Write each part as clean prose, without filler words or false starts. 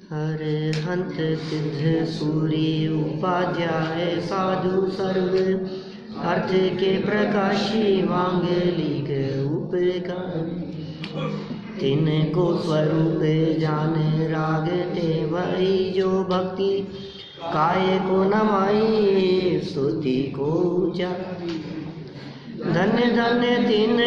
हरे हंत सिद्ध सूर्य उपाध्याय साधु सर्व अर्थ के प्रकाशी मांगलिक उपकार तिनको स्वरूप जान रागते वही जो भक्ति काय को नमाई स्तुति को ऊंचा धन्य धन्य तीन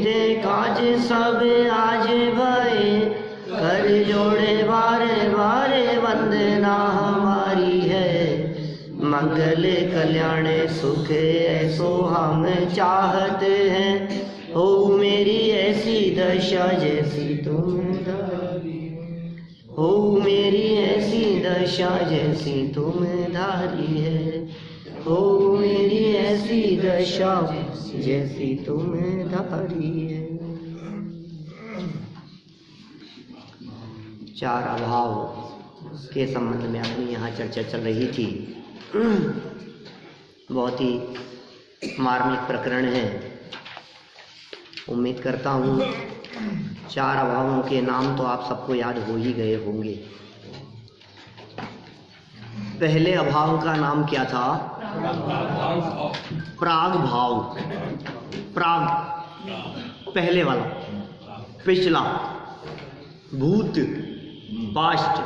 ते काज सब आज भय कर जोड़े बारे बारे वंदना हमारी है मंगल कल्याण सुख ऐसो हम चाहते हैं हो मेरी ऐसी दशा जैसी तुम धारी हो मेरी ऐसी दशा जैसी तुम धारी है हो मेरी ऐसी दशा जैसी तुम धारी है। चार अभाव के संबंध में अपनी यहाँ चर्चा चल रही थी। बहुत ही मार्मिक प्रकरण है। उम्मीद करता हूँ चार अभावों के नाम तो आप सबको याद हो ही गए होंगे। पहले अभाव का नाम क्या था? प्राग भाव। प्राग पहले वाला, पिछला, भूत, पास्ट।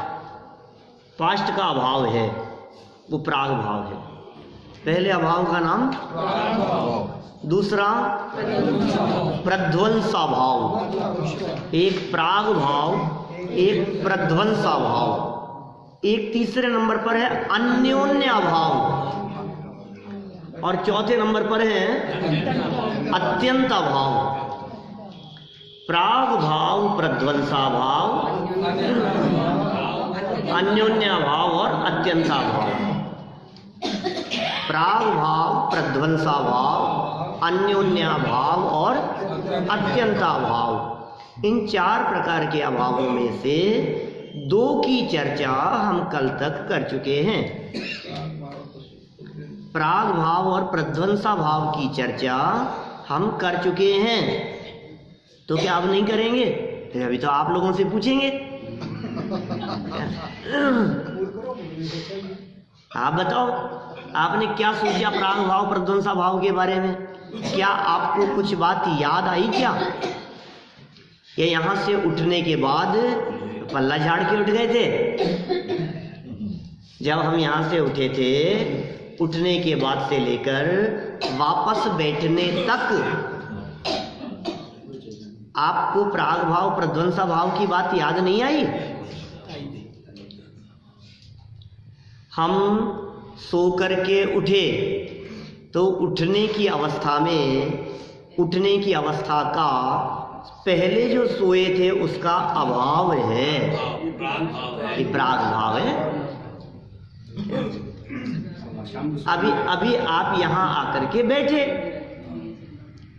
पास्ट का अभाव है वो प्राग भाव है। पहले अभाव का नाम दूसरा प्रध्वंसा भाव। एक प्राग भाव, एक प्रध्वंसा भाव। एक तीसरे नंबर पर है अन्योन्य भाव और चौथे नंबर पर है अत्यंत भाव। प्राग भाव, प्रध्वंसा भाव, अन्योन्य भाव और अत्यंता भाव। प्राग भाव, प्रध्वंसा भाव, अन्योन्य भाव और अत्यंता भाव। इन चार प्रकार के अभावों में से दो की चर्चा हम कल तक कर चुके हैं। प्राग भाव और प्रध्वंसा भाव की चर्चा हम कर चुके हैं। तो क्या आप नहीं करेंगे? तो अभी तो आप लोगों से पूछेंगे। आप बताओ, आपने क्या सोचा प्राग भाव प्रध्वंसा भाव के बारे में? क्या आपको कुछ बात याद आई क्या? ये यहाँ से उठने के बाद पल्ला झाड़ के उठ गए थे? जब हम यहाँ से उठे थे, उठने के बाद से लेकर वापस बैठने तक आपको प्राग भाव प्रध्वंसा भाव की बात याद नहीं आई? हम सो करके उठे तो उठने की अवस्था का पहले जो सोए थे उसका अभाव है, ये प्राग भाव है। अभी आप यहां आकर के बैठे,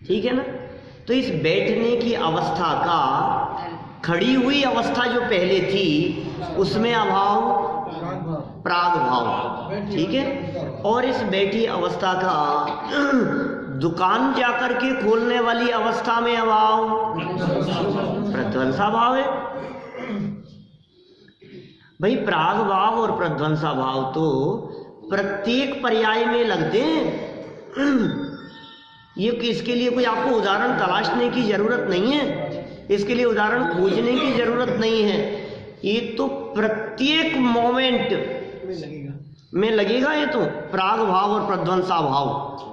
ठीक है ना? तो इस बैठने की अवस्था का, खड़ी हुई अवस्था जो पहले थी उसमें अभाव प्राग भाव, ठीक है? और इस बैठी अवस्था का दुकान जाकर के खोलने वाली अवस्था में अभाव प्रध्वंसा भाव है। भाई प्राग भाव और प्रध्वंसा भाव तो प्रत्येक पर्याय में लगते हैं। ये इसके लिए कोई आपको उदाहरण तलाशने की जरूरत नहीं है, इसके लिए उदाहरण खोजने की जरूरत नहीं है। ये तो प्रत्येक मोमेंट में लगेगा। ये तो प्राग भाव और प्रध्वंसा भाव,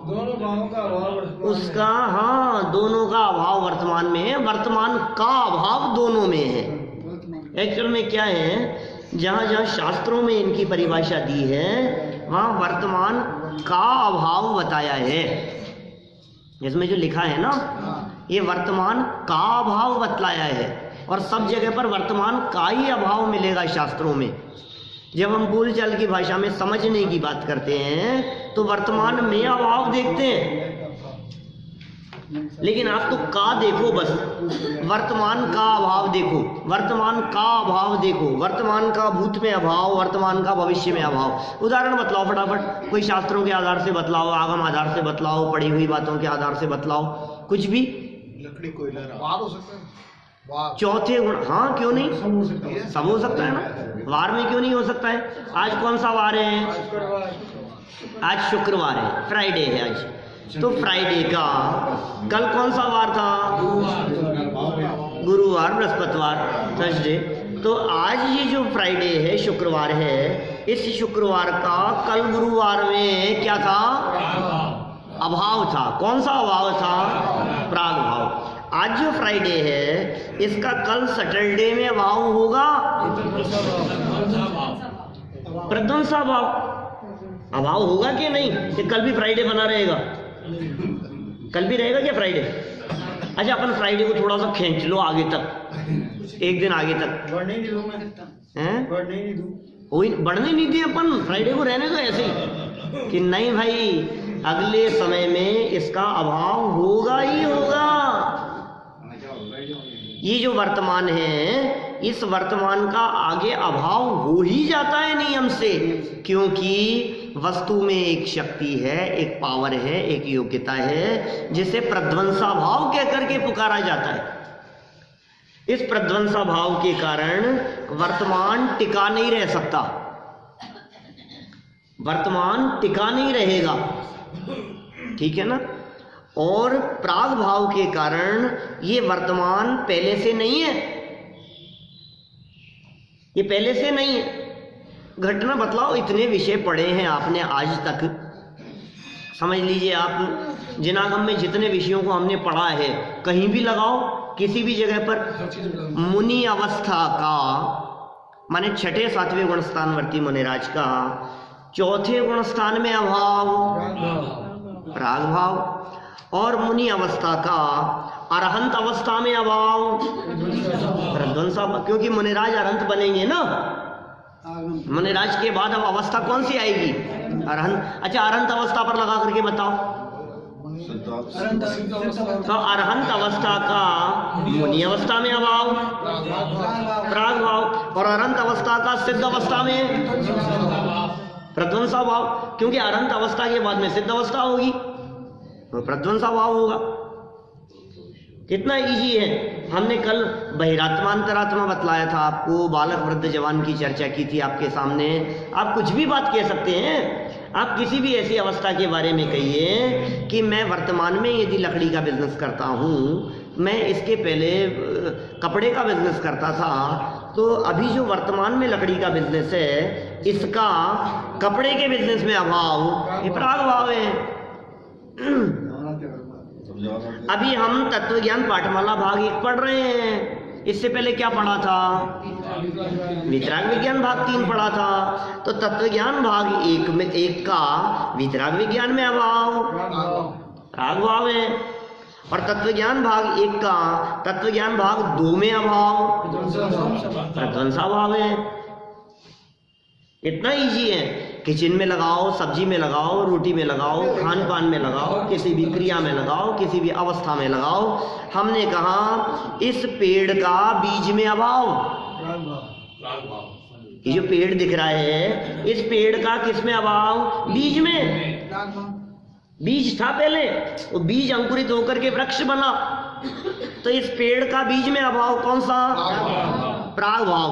दोनों भावों का अभाव उसका, हाँ, दोनों का अभाव वर्तमान में है। वर्तमान का अभाव दोनों में है। एक्चुअल में क्या है, जहाँ जहाँ शास्त्रों में इनकी परिभाषा दी है वहाँ वर्तमान का अभाव बताया है। इसमें जो लिखा है ना, ये वर्तमान का अभाव बतलाया है और सब जगह पर वर्तमान का ही अभाव मिलेगा शास्त्रों में। जब हम बोलचाल की भाषा में समझने की बात करते हैं तो वर्तमान में अभाव देखते हैं, लेकिन आप तो का देखो, बस वर्तमान का अभाव देखो, वर्तमान का अभाव देखो, वर्तमान का भूत में अभाव, वर्तमान का भविष्य में अभाव। उदाहरण बतलाओ फटाफट, कोई शास्त्रों के आधार से बतलाओ, आगम आधार से बतलाओ, पढ़ी हुई बातों के आधार से बतलाओ, कुछ भी। लकड़ी कोयला हो सकता है, चौथे गुण, हाँ क्यों नहीं, सब हो सकता है ना। वार में क्यों नहीं हो सकता है? आज कौन सा वार है? आज शुक्रवार है, फ्राइडे है आज। तो फ्राइडे का कल कौन सा वार था? गुरुवार, बृहस्पतिवार, थर्सडे। तो आज ये जो फ्राइडे है, शुक्रवार है, इस शुक्रवार का कल गुरुवार में क्या था? अभाव था। कौन सा अभाव था? प्राग भाव। आज जो फ्राइडे है इसका कल सैटरडे में अभाव होगा, प्रध्वंसा भाव। अभाव होगा कि नहीं? कि कल भी फ्राइडे बना रहेगा? कल भी रहेगा क्या फ्राइडे? अच्छा, अपन फ्राइडे को थोड़ा सा खींच लो आगे तक, एक दिन आगे तक। बढ़ने नहीं दिए अपन, फ्राइडे को रहने दो ऐसे ही कि नहीं भाई, अगले समय में इसका अभाव होगा ही होगा। ये जो वर्तमान है, इस वर्तमान का आगे अभाव हो ही जाता है नियम से, क्योंकि वस्तु में एक शक्ति है, एक पावर है, एक योग्यता है, जिसे प्रध्वंसा भाव कह करके पुकारा जाता है। इस प्रध्वंसा भाव के कारण वर्तमान टिका नहीं रह सकता, वर्तमान टिका नहीं रहेगा, ठीक है ना। और प्राग भाव के कारण ये वर्तमान पहले से नहीं है, ये पहले से नहीं है। घटना बतलाओ, इतने विषय पढ़े हैं आपने आज तक, समझ लीजिए आप जिनागम में जितने विषयों को हमने पढ़ा है, कहीं भी लगाओ, किसी भी जगह पर मुनि अवस्था का, माने छठे सातवें गुणस्थानवर्ती मुनिराज का चौथे गुणस्थान में अभाव, प्राग भाव, और मुनि अवस्था का अरहंत अवस्था में अभाव, प्रध्वंसा। क्योंकि मुनिराज अरहंत बनेंगे ना, मुनिराज के बाद अब अवस्था कौन सी आएगी? अरहंत। अच्छा, अरहंत अवस्था पर लगा करके बताओ। तो अरहंत अवस्था का मुनि अवस्था में अभाव, प्राग भाव, और अरहंत अवस्था का सिद्ध अवस्था में प्रध्वंसा भाव। क्योंकि अरहंत अवस्था के बाद में सिद्ध अवस्था होगी तो प्रध्वंसा भाव होगा। कितना इजी है। हमने कल बहिरात्मा अंतरात्मा बतलाया था आपको, बालक वृद्ध जवान की चर्चा की थी आपके सामने। आप कुछ भी बात कह सकते हैं, आप किसी भी ऐसी अवस्था के बारे में कहिए कि मैं वर्तमान में यदि लकड़ी का बिजनेस करता हूँ, मैं इसके पहले कपड़े का बिजनेस करता था, तो अभी जो वर्तमान में लकड़ी का बिजनेस है, इसका कपड़े के बिजनेस में अभाव, ये प्राग भाव है। अभी हम तत्वज्ञान पाठमाला भाग 1 पढ़ रहे हैं, इससे पहले क्या पढ़ा था? वितराग विज्ञान भाग 3 पढ़ा था। तो तत्वज्ञान भाग 1 का वितराग विज्ञान में अभाव, प्राग भाव है, और तत्वज्ञान भाग 1 का तत्वज्ञान भाग 2 में अभाव, प्रध्वंसा भाव है। इतना इजी है। किचन में लगाओ, सब्जी में लगाओ, रोटी में लगाओ, खान पान में लगाओ, किसी भी क्रिया में लगाओ, किसी भी अवस्था में लगाओ। हमने कहा इस पेड़ का बीज में अभाव, ये जो पेड़ दिख रहा है, इस पेड़ का किस में अभाव? बीज में। बीज था पहले, वो बीज अंकुरित होकर के वृक्ष बना, तो इस पेड़ का बीज में अभाव कौन सा? प्राग भाव।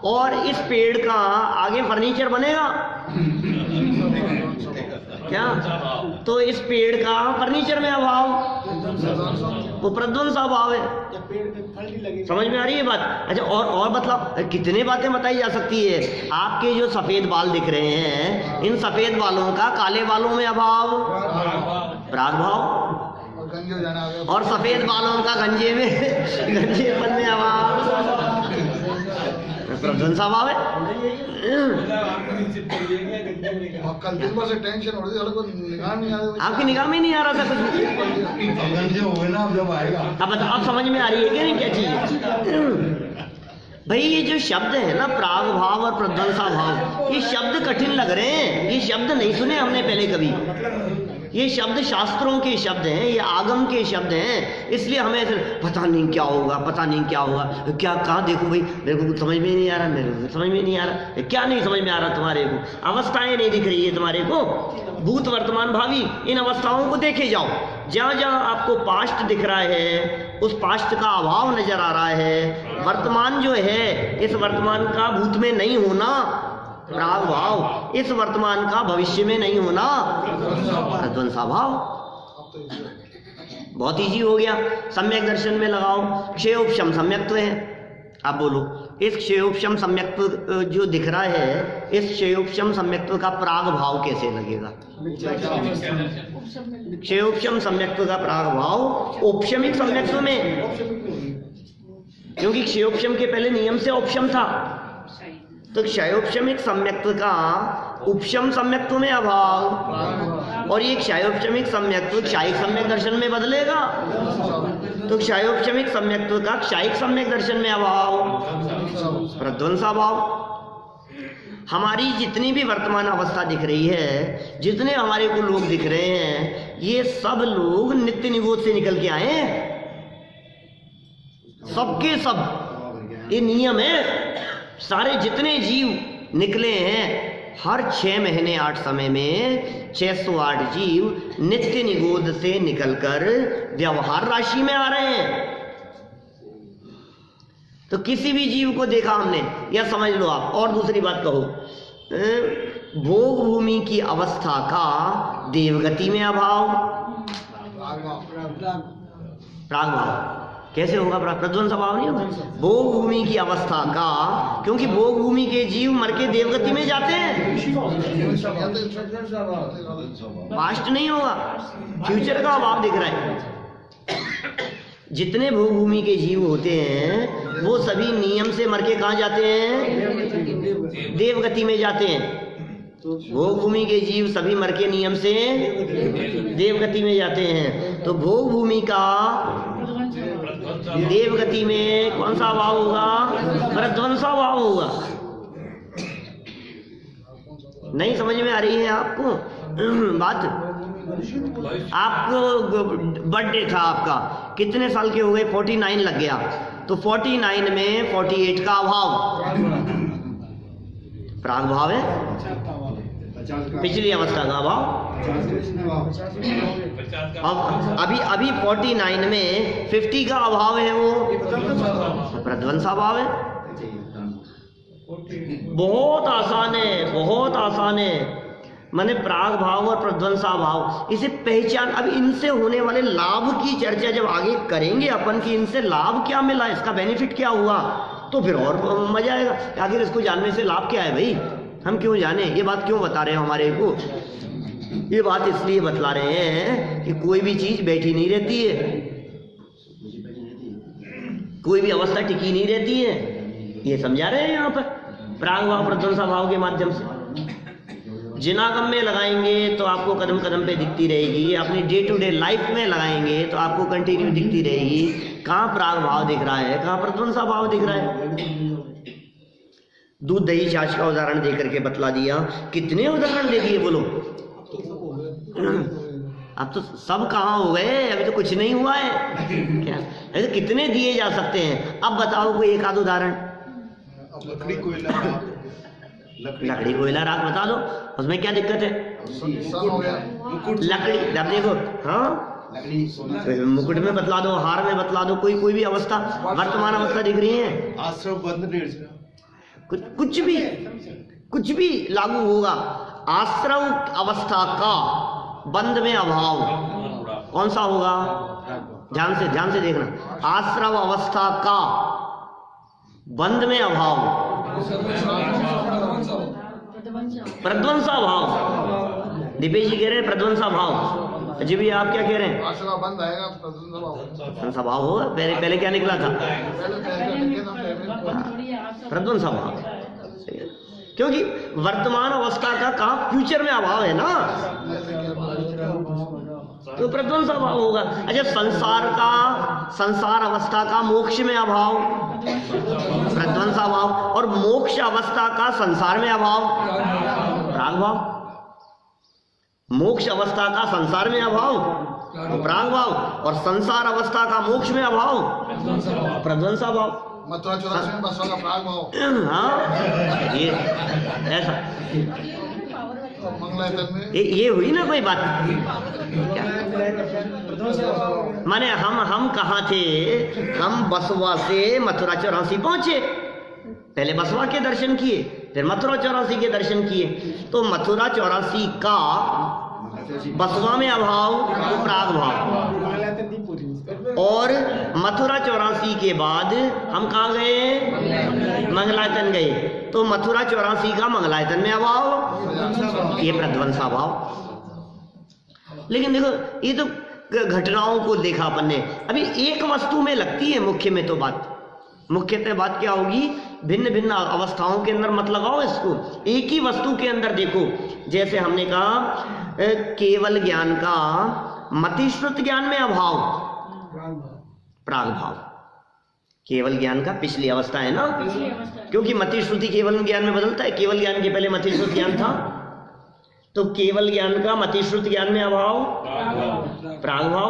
और इस पेड़ का आगे फर्नीचर बनेगा क्या? तो इस पेड़ का फर्नीचर में अभाव, वो प्रध्वंसा भाव है। समझ में आ रही है बात? अच्छा, और बतलाओ, कितने बातें बताई जा सकती है। आपके जो सफेद बाल दिख रहे हैं, इन सफेद बालों का काले बालों में अभाव, प्राग भाव, और सफेद बालों का गंजेपन में अभाव, प्रध्वंसा भाव है। आपकी निगाह में नहीं आ रहा था कुछ? अब समझ में आ रही है कि नहीं क्या चीज? भाई ये जो शब्द है ना, प्राग भाव और प्रध्वंसा भाव, ये शब्द कठिन लग रहे हैं, ये शब्द नहीं सुने हमने पहले कभी। ये शब्द शास्त्रों के शब्द हैं, ये आगम के शब्द हैं, इसलिए हमें ऐसे पता नहीं क्या होगा, पता नहीं क्या होगा, क्या कहाँ देखो भाई, मेरे को कुछ समझ में नहीं आ रहा, मेरे को समझ में नहीं आ रहा। क्या नहीं समझ में आ रहा तुम्हारे को? अवस्थाएं नहीं दिख रही है तुम्हारे को, भूत वर्तमान भावी, इन अवस्थाओं को देखे जाओ। जहाँ जहाँ आपको पास्ट दिख रहा है उस पास्ट का अभाव नजर आ रहा है। वर्तमान जो है, इस वर्तमान का भूत में नहीं होना प्राग भाव, इस वर्तमान का भविष्य में नहीं होना प्रध्वंसा भाव। बहुत इजी हो गया। सम्यक दर्शन में लगाओ, क्षयोपशम सम्यक्त्व है। आप बोलो इस क्षयोपशम सम्यक्त्व जो दिख रहा है, इस क्षयोपशम सम्यक्त्व का प्राग भाव कैसे लगेगा? क्षयोपशम सम्यक्त्व का प्राग भाव औपशमिक सम्यक्त्व में, क्योंकि क्षयोपशम के पहले नियम से औपशम था, तो क्षयोपशमिक सम्यक्त्व का उपशम सम्यक्त्व में अभाव, और ये क्षयोपशमिक सम्यक्त्व क्षायिक सम्यक दर्शन में बदलेगा, तो क्षयोपशमिक सम्यक्त्व का क्षायिक सम्यक दर्शन में अभाव, प्रध्वंसा भाव। हमारी जितनी भी वर्तमान अवस्था दिख रही है, जितने हमारे को लोग दिख रहे हैं, ये सब लोग नित्य निबोध से निकल के आए हैं, सबके सब। ये नियम है, सारे जितने जीव निकले हैं, हर 6 महीने 8 समय में 608 जीव नित्य निगोद से निकलकर व्यवहार राशि में आ रहे हैं। तो किसी भी जीव को देखा हमने, या समझ लो आप, और दूसरी बात कहो, भोग भूमि की अवस्था का देवगति में अभाव, प्राग भाव कैसे होगा? प्रध्वंस भाव नहीं होगा। भोग भूमि की अवस्था का, क्योंकि भोग भूमि के जीव मर के देवगति में जाते हैं, पास्ट नहीं होगा, फ्यूचर का अभाव दिख रहा है। जितने भोग भूमि के जीव होते हैं वो सभी नियम से मर के कहाँ जाते हैं? देवगति में जाते हैं। भोग भूमि के जीव सभी मर के नियम से देवगति में जाते हैं। तो भोग भूमि का देवगति में कौन सा भाव होगा? प्रध्वंसा भाव होगा। नहीं समझ में आ रही है आपको बात? आपको बर्थडे था आपका, कितने साल के हो गए? 49 लग गया, तो 49 में 48 का अभाव प्राग भाव है, पिछली अवस्था का अभाव। अब अभी 49 में 50 का अभाव है, वो प्रध्वंसा भाव है। बहुत आसान है, बहुत आसान है। माने प्राग भाव और प्रध्वंसा भाव, इसे पहचान। अब इनसे होने वाले लाभ की चर्चा जब आगे करेंगे अपन, कि इनसे लाभ क्या मिला, इसका बेनिफिट क्या हुआ, तो फिर और मजा आएगा। आखिर इसको जानने से लाभ क्या है भाई, हम क्यों जाने? ये बात क्यों बता रहे हैं हमारे को? ये बात इसलिए बतला रहे हैं कि कोई भी चीज बैठी नहीं रहती है, कोई भी अवस्था टिकी नहीं रहती है, ये समझा रहे हैं यहाँ पर प्राग भाव प्रध्वंसा भाव के माध्यम से। जिनागम में लगाएंगे तो आपको कदम कदम पे दिखती रहेगी, अपनी डे टू डे लाइफ में लगाएंगे तो आपको कंटिन्यू दिखती रहेगी, कहाँ प्राग भाव दिख रहा है, कहाँ प्रध्वंसा भाव दिख रहा है। दूध दही छाछ का उदाहरण दे करके बतला दिया। कितने उदाहरण दे दिए बोलो? अब तो सब कहाँ हो गए, अभी तो कुछ नहीं हुआ है क्या? ऐसे कितने दिए जा सकते हैं? अब बताओ कोई एक आध उदाहरण। लकड़ी कोयला लकड़ी कोयला राख बता दो, उसमें क्या दिक्कत है? लकड़ी, अब देखो, हाँ मुकुट में बतला दो, हार में बतला दो, कोई भी अवस्था, वर्तमान अवस्था दिख रही है, आश्रम बंद, कुछ भी लागू होगा। आश्रव अवस्था का बंद में अभाव कौन सा होगा? ध्यान से देखना। आश्रव अवस्था का बंद में अभाव प्रध्वंसा भाव। दिपेश जी कह रहे हैं प्रध्वंसा भाव, जी भी आप क्या कह रहे हैं? बंद आएगा, प्रध्वंसा भाव होगा। पहले क्या निकला था? प्रध्वंसा भाव, क्योंकि वर्तमान अवस्था का कहाँ फ्यूचर में अभाव है ना, तो प्रध्वंसा भाव होगा। अच्छा, संसार अवस्था का मोक्ष में अभाव प्रध्वंसा भाव, और मोक्ष अवस्था का संसार में अभाव प्राग भाव। मोक्ष अवस्था का संसार में अभाव प्राग भाव, और संसार अवस्था का मोक्ष में अभाव प्रध्वंसा भाव। मथुरा 84 में बसवा का प्राग भाव, हाँ ये ऐसा मंगलायतन में ये हुई ना कोई बात। माने हम कहाँ थे, हम बसवा से मथुरा 84 पहुंचे, पहले बसवा के दर्शन किए, फिर मथुरा 84 के दर्शन किए। तो मथुरा 84 का बसवा में अभाव तो प्राग भाव, और मथुरा 84 के बाद हम कहाँ गए, मंगलायतन गए, तो मथुरा 84 का मंगलायतन में अभाव, ये प्रध्वंसा भाव। लेकिन देखो ये तो घटनाओं को देखा अपन ने, अभी एक वस्तु में लगती है मुख्य में, तो बात मुख्यतः बात क्या होगी, भिन्न भिन्न अवस्थाओं के अंदर मत लगाओ इसको, एक ही वस्तु के अंदर देखो। जैसे हमने कहा केवल ज्ञान का मतिश्रुत ज्ञान में अभाव प्राग भाव, केवल ज्ञान का पिछली अवस्था है ना, क्योंकि मतिश्रुति केवल ज्ञान में बदलता है, केवल ज्ञान के पहले मतिश्रुत ज्ञान था, तो केवल ज्ञान का मतिश्रुत ज्ञान में अभाव प्राग भाव,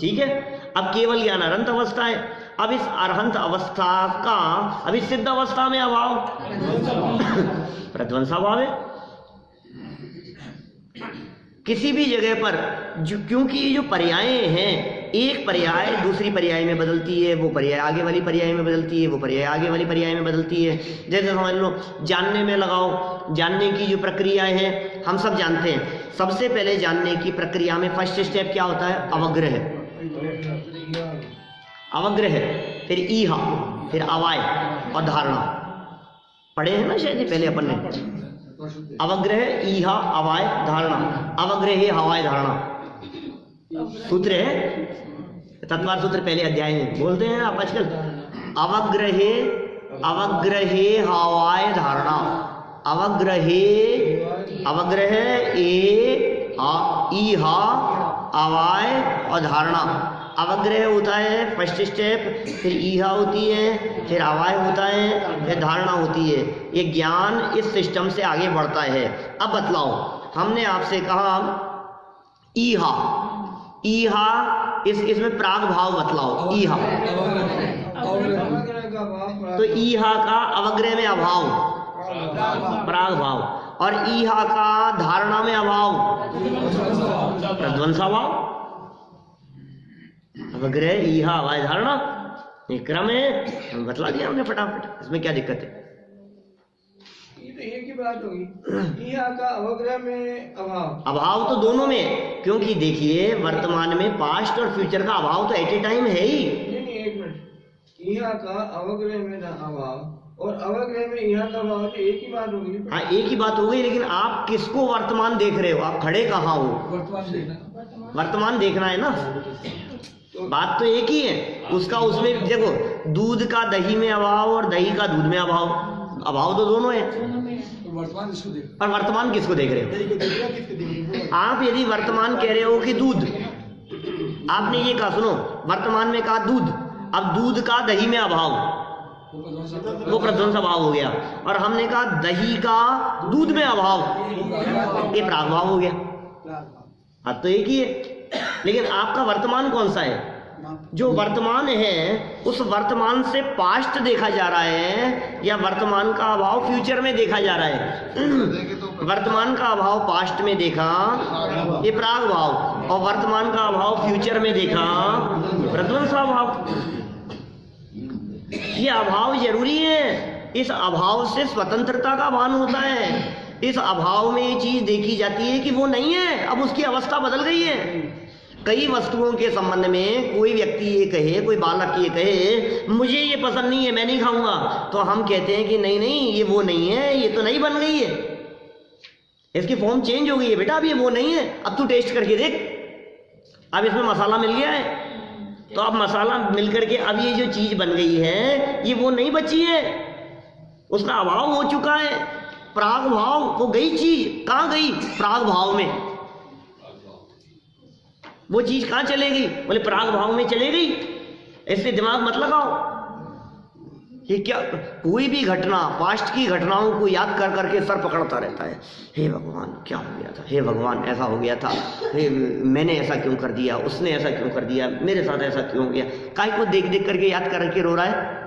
ठीक है। अब केवल ज्ञान अरंत अवस्था है, अब इस अरहंत अवस्था का अभी सिद्ध अवस्था में अभाव प्रध्वंसा भाव है। किसी भी जगह पर क्योंकि ये जो पर्याय हैं, एक पर्याय दूसरी पर्याय में बदलती है, वो पर्याय आगे वाली पर्याय में बदलती है, वो पर्याय आगे वाली पर्याय में बदलती है। जैसे समझ लो जानने में लगाओ, जानने की जो प्रक्रिया है हम सब जानते हैं, सबसे पहले जानने की प्रक्रिया में फर्स्ट स्टेप क्या होता है, अवग्रह, अवग्रह, फिर ईहा, फिर अवाय और धारणा, पढ़े हैं ना शायद पहले अपन ने, अवग्रह ईहा अवाय धारणा, अवग्रह हवाय धारणा सूत्र है, तत्वार सूत्र पहले अध्याय में बोलते हैं आप आजकल, अवग्रहे अवग्रहे हवाय धारणा, अवग्रहे अवग्रह ईहा अवाय और धारणा। अवग्रह होता है फर्स्ट स्टेप, फिर ईहा होती है, फिर अवाय होता है, फिर धारणा होती है। ये ज्ञान इस सिस्टम से आगे बढ़ता है। अब बतलाओ, हमने आपसे कहा ईहा, ईहा इसमें प्राग भाव बतलाओ, ईहा, तो ईहा का अवग्रह में अभाव प्राग भाव, और ईहा का धारणा में अभाव प्रध्वंसा भाव। अवग्रह ईहा अवाय धारणा एक क्रम है, बतला दिया हमने फटाफट, इसमें क्या दिक्कत है। ये तो एक ही बात होगी, ईहा का अवग्रह में अभाव, अभाव तो दोनों में, क्योंकि देखिए वर्तमान में पास्ट और फ्यूचर का अभाव तो एट ए टाइम है ही। नहीं एक मिनट, ईहा का अवग्रह में ना अभाव और अवग्रह में ईहा का अभाव, तो एक ही बात होगी। हाँ एक ही बात हो गई, लेकिन आप किसको वर्तमान देख रहे हो, आप खड़े कहाँ हो, वर्तमान देखना है ना, बात तो एक ही है। उसका उसमें देखो, दूध का दही में अभाव और दही का दूध में अभाव, अभाव तो दोनों है। वर्तमान किसको देख, और वर्तमान किसको देख रहे हो आप, यदि वर्तमान कह रहे हो कि दूध, आपने ये कहा, सुनो वर्तमान में कहा दूध, अब दूध का दही में अभाव, वो प्रध्वंसा भाव हो गया, और हमने कहा दही का दूध में अभाव, ये प्राग भाव हो गया। अब तो एक ही है, लेकिन आपका वर्तमान कौन सा है, जो वर्तमान है उस वर्तमान से पास्ट देखा जा रहा है, या वर्तमान का अभाव फ्यूचर में देखा जा रहा है। वर्तमान का अभाव पास्ट में देखा, ये प्राग भाव, और वर्तमान का अभाव फ्यूचर में देखा, प्रध्वंसा भाव। ये अभाव जरूरी है, इस अभाव से स्वतंत्रता का भान होता है। इस अभाव में ये चीज देखी जाती है कि वो नहीं है, अब उसकी अवस्था बदल गई है। कई वस्तुओं के संबंध में कोई व्यक्ति ये कहे, कोई बालक ये कहे मुझे ये पसंद नहीं है, मैं नहीं खाऊंगा, तो हम कहते हैं कि नहीं नहीं ये वो नहीं है, ये तो नहीं बन गई है, इसकी फॉर्म चेंज हो गई है बेटा, अब ये वो नहीं है, अब तू टेस्ट करके देख, अब इसमें मसाला मिल गया है, तो अब मसाला मिल करके अब ये जो चीज बन गई है ये वो नहीं बची है, उसका अभाव हो चुका है। प्राग भाव, वो गई चीज कहाँ गई, प्राग भाव में। वो चीज कहाँ चले गई, बोले प्राग भाव में चले गई, इसलिए दिमाग मत लगाओ। ये क्या, कोई भी घटना, पास्ट की घटनाओं को याद कर करके सर पकड़ता रहता है। हे भगवान क्या हो गया था, हे भगवान ऐसा हो गया था, हे मैंने ऐसा क्यों कर दिया, उसने ऐसा क्यों कर दिया, मेरे साथ ऐसा क्यों हो गया। काय को देख देख करके याद करके रो रहा है।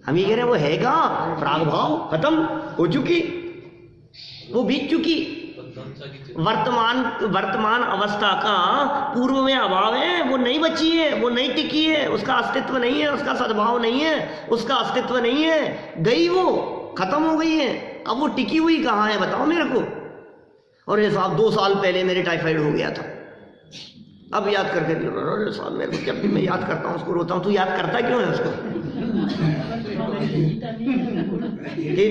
हम ये कह रहे हैं वो है कहाँ, प्राग भाव खत्म हो चुकी, वो बीत चुकी। वर्तमान अवस्था का पूर्व में अभाव है, वो नहीं बची है, वो नहीं टिकी है, उसका अस्तित्व नहीं है, उसका सद्भाव नहीं है, उसका अस्तित्व नहीं है, गई, वो खत्म हो गई है। अब वो टिकी हुई कहाँ है बताओ मेरे को। और ये साहब 2 साल पहले मेरे टाइफाइड हो गया था, अब याद करके अरे साहब मेरे को, जब भी मैं याद करता हूँ उसको रोता हूँ। तू याद करता क्यों है उसको?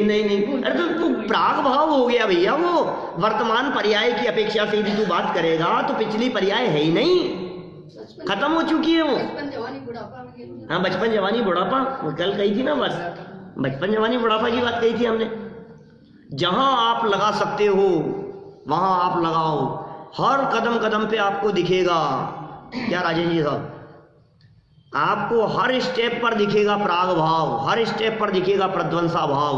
नहीं, अरे तो प्राग भाव हो गया भैया। वो वर्तमान पर्याय की अपेक्षा से यदि तू बात करेगा तो पिछली पर्याय है ही नहीं, खत्म हो चुकी है वो। हाँ, बचपन जवानी बुढ़ापा, वो कल कही थी ना, बस बचपन जवानी बुढ़ापा की बात कही थी हमने। जहां आप लगा सकते हो वहां आप लगाओ, हर कदम कदम पे आपको दिखेगा। क्या राजेश जी साहब, आपको हर स्टेप पर दिखेगा प्राग भाव, हर स्टेप पर दिखेगा प्रध्वंसा भाव,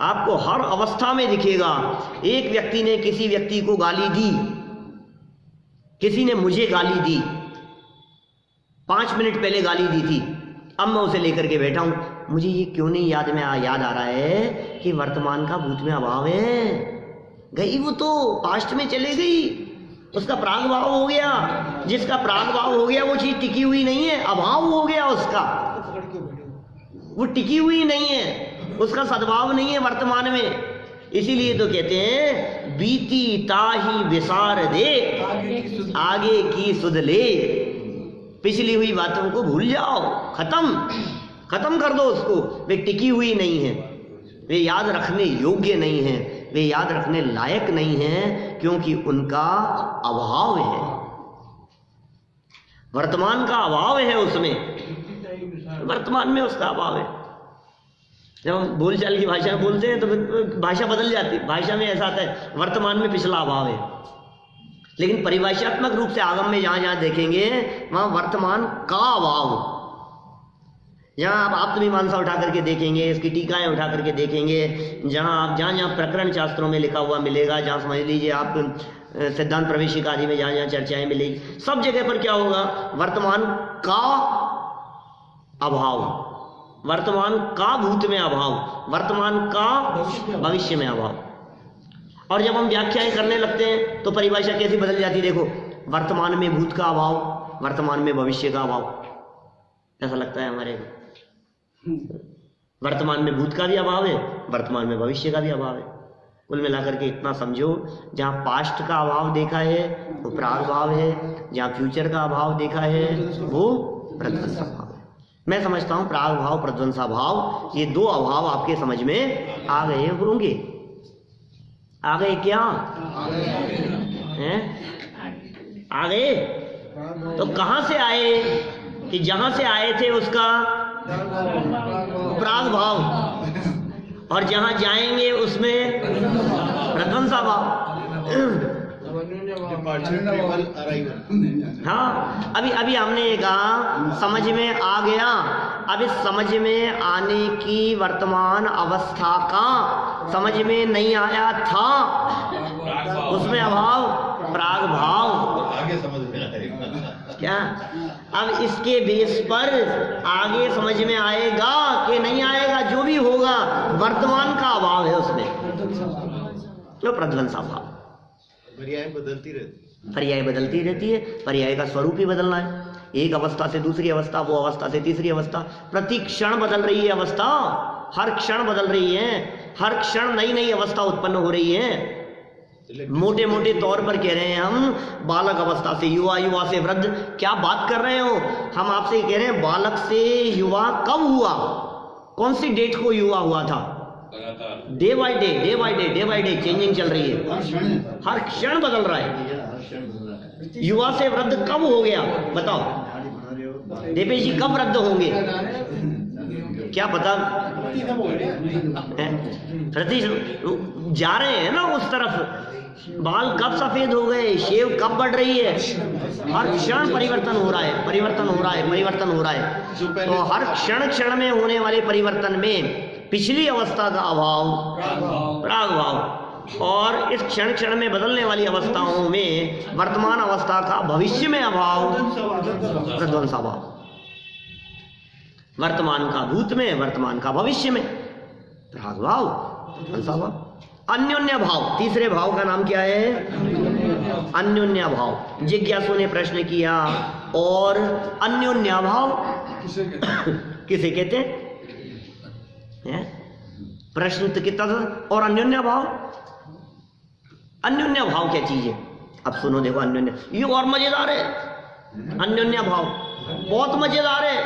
आपको हर अवस्था में दिखेगा। एक व्यक्ति ने किसी व्यक्ति को गाली दी, किसी ने मुझे गाली दी, 5 मिनट पहले गाली दी थी, अब मैं उसे लेकर के बैठा हूं, मुझे ये क्यों नहीं याद आ रहा है कि वर्तमान का भूत में अभाव है। गई वो तो पास्ट में चले गई, उसका प्राग भाव हो गया। जिसका प्राग भाव हो गया वो चीज टिकी हुई नहीं है, अभाव हो गया उसका, वो टिकी हुई नहीं है, उसका सद्भाव नहीं है वर्तमान में। इसीलिए तो कहते हैं बीती ताही विसार दे, आगे की सुध ले। पिछली हुई बातों को भूल जाओ, खत्म कर दो उसको। वे टिकी हुई नहीं है, वे याद रखने योग्य नहीं है, वे याद रखने लायक नहीं हैं, क्योंकि उनका अभाव है, वर्तमान का अभाव है उसमें, वर्तमान में उसका अभाव है। जब हम बोलचाल की भाषा में बोलते हैं तो फिर भाषा बदल जाती है। भाषा में ऐसा आता है वर्तमान में पिछला अभाव है, लेकिन परिभाषात्मक रूप से आगम में जहां जहां देखेंगे वहां वर्तमान का अभाव। जहाँ आप आत्ममीमांसा उठा करके देखेंगे, इसकी टीकाएं उठा करके देखेंगे, जहाँ जहाँ प्रकरण शास्त्रों में लिखा हुआ मिलेगा, जहाँ समझ लीजिए आप सिद्धांत प्रवेशिका आदि में जहाँ चर्चाएं मिलेगी, सब जगह पर क्या होगा, वर्तमान का अभाव, वर्तमान का भूत में अभाव, वर्तमान का भविष्य में अभाव। और जब हम व्याख्याएं करने लगते हैं तो परिभाषा कैसी बदल जाती है, देखो, वर्तमान में भूत का अभाव, वर्तमान में भविष्य का अभाव। ऐसा लगता है हमारे को, वर्तमान में भूत का भी अभाव है, वर्तमान में भविष्य का भी अभाव है। कुल मिलाकर के इतना समझो, जहाँ पास्ट का अभाव देखा है वो प्राग भाव है, जहाँ फ्यूचर का अभाव देखा है वो प्रध्वंसा भाव है। मैं समझता हूँ प्राग भाव प्रध्वंसा भाव, ये 2 अभाव आपके समझ में आ गए होंगे। आ गए क्या? हैं? आ गए? तो कहाँ से आए? कि जहां से आए थे उसका प्राग भाव, और जहां जाएंगे उसमें प्रध्वंसा भाव। हाँ, अभी हमने कहा समझ में आ गया। अब इस समझ में आने की वर्तमान अवस्था का समझ में नहीं आया था, उसमें अभाव प्राग भाव, आगे समझ में आएगा क्या? अब इसके बेस पर आगे समझ में आएगा कि नहीं आएगा, जो भी होगा वर्तमान का अभाव है उसमें, तो प्रध्वंसा भाव। पर्याय बदलती रहती, पर्याय बदलती रहती है, पर्याय का स्वरूप ही बदलना है। एक अवस्था से दूसरी अवस्था, वो अवस्था से तीसरी अवस्था, प्रति क्षण बदल रही है अवस्था, हर क्षण बदल रही है, हर क्षण नई नई अवस्था उत्पन्न हो रही है। मोटे मोटे तौर पर कह रहे हैं हम, बालक अवस्था से युवा, युवा से वृद्ध, क्या बात कर रहे हो हम? आपसे कह रहे हैं बालक से युवा कब हुआ, कौन सी डेट को युवा हुआ था? Day by day, day by day, day by day changing चल रही है, हर क्षण बदल रहा है। युवा से वृद्ध कब हो गया बताओ, देवेश जी कब वृद्ध होंगे? क्या पता प्रति जा रहे हैं ना उस तरफ। बाल कब सफेद हो गए, शेव कब बढ़ रही है, हर क्षण परिवर्तन हो रहा है, परिवर्तन हो रहा है, परिवर्तन हो रहा है। तो हर क्षण क्षण में होने वाले परिवर्तन में पिछली अवस्था का अभाव प्राग भाव, और इस क्षण क्षण में बदलने वाली अवस्थाओं में वर्तमान अवस्था का भविष्य में अभाव प्रध्वंसा भाव। वर्तमान का भूत में, वर्तमान का भविष्य में प्राग भाव प्रध्वंसा भाव। अन्योन्य भाव, तीसरे भाव का नाम क्या है, अन्योन्य भाव। जिज्ञासु ने प्रश्न किया, और अन्योन्य भाव किसे कहते हैं? प्रश्न तो कितना था, और अन्योन्य भाव, अन्योन्य भाव क्या चीज है? अब सुनो, देखो अन्योन्य, ये और मजेदार है। अन्योन्य भाव बहुत मजेदार है,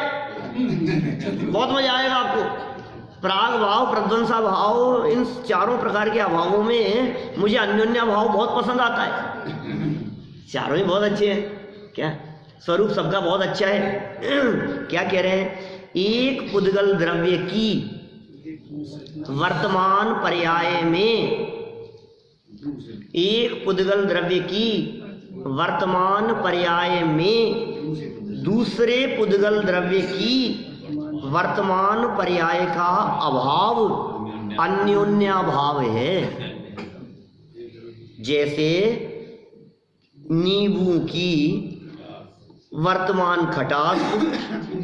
बहुत मजा आएगा आपको। प्राग भाव, प्रध्वंसा भाव, इन चारों प्रकार के अभावों में मुझे अन्योन्य भाव बहुत पसंद आता है। चारों ही बहुत अच्छे हैं। क्या स्वरूप सबका बहुत अच्छा है। क्या कह रहे हैं? एक पुद्गल द्रव्य की वर्तमान पर्याय में, एक पुद्गल द्रव्य की वर्तमान पर्याय में दूसरे पुद्गल द्रव्य की वर्तमान पर्याय का अभाव अन्योन्य भाव है। जैसे नींबू की वर्तमान खटास